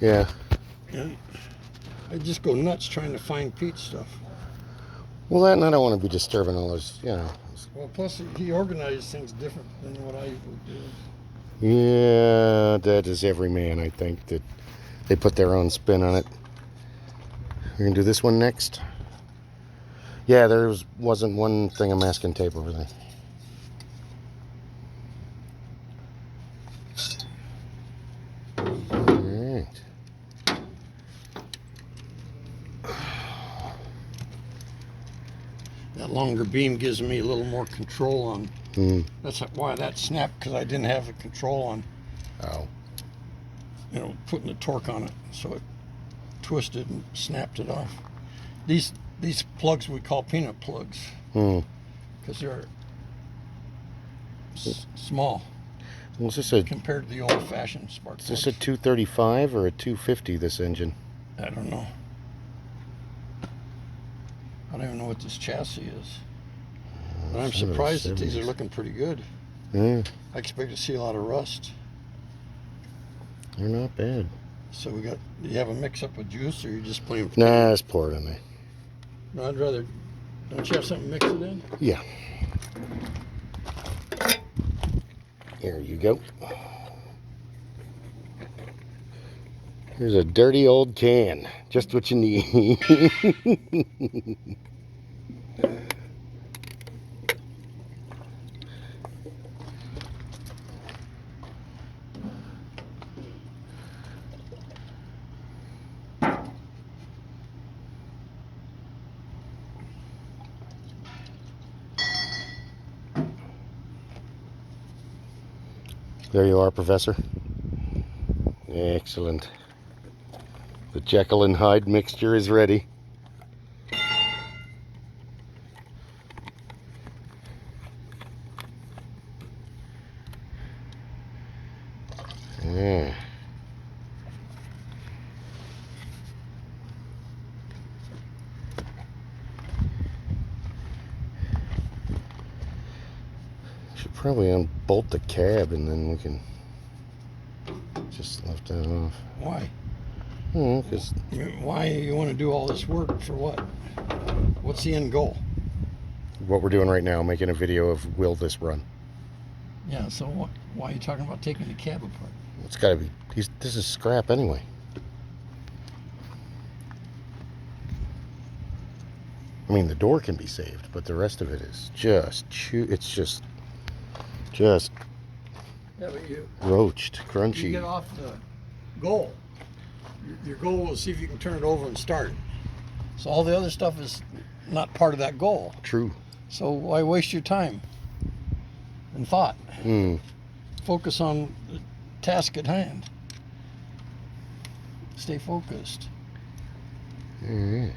Yeah. And I just go nuts trying to find Pete's stuff. Well, that and I don't want to be disturbing all those, Well, plus he organizes things different than what I would do. Yeah, that is every man, I think, that they put their own spin on it. We're going to do this one next. Yeah, wasn't one thing of masking tape over there. Alright. That longer beam gives me a little more control on. That's why that snapped, because I didn't have the control on. Oh. Putting the torque on it, so it twisted and snapped it off. These plugs we call peanut plugs, because they're small. Well, is this compared to the old-fashioned spark plugs. Is this a 235 or a 250? This engine? I don't know. I don't even know what this chassis is. But I'm surprised that these are looking pretty good. Yeah. I expect to see a lot of rust. They're not bad. So do you have a mix-up with juice, or are you just plain? Nah, just pour it in there. No, I'd rather, don't you have something to mix it in? Yeah. Here you go. Here's a dirty old can. Just what you need. There you are, Professor. Excellent. The Jekyll and Hyde mixture is ready. Yeah. Should probably unbolt the cab and then we can just lift that off. Why? Because why you want to do all this work for what? What's the end goal? What we're doing right now, making a video of will this run. Yeah, so why are you talking about taking the cab apart? It's got to be. This is scrap anyway. I mean, the door can be saved, but the rest of it is it's just yeah, but roached, crunchy. You get off the goal. Your goal is see if you can turn it over and start. So all the other stuff is not part of that goal. True. So why waste your time and thought? Focus on the task at hand. Stay focused. All right.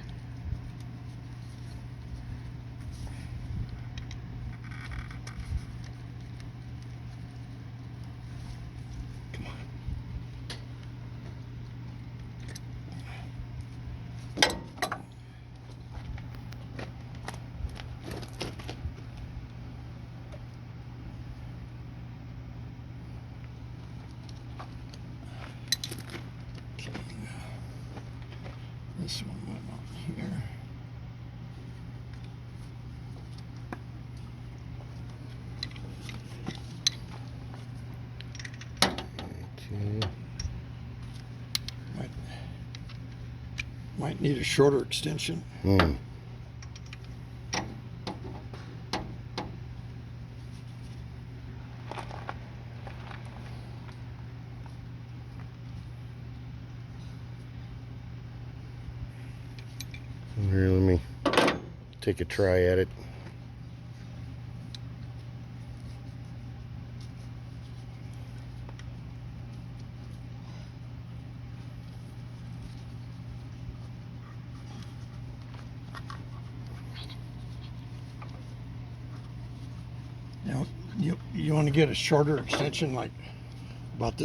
Come on. Okay. This one went on here. Okay. Might need a shorter extension. Here, let me take a try at it. You want to get a shorter extension, like about this.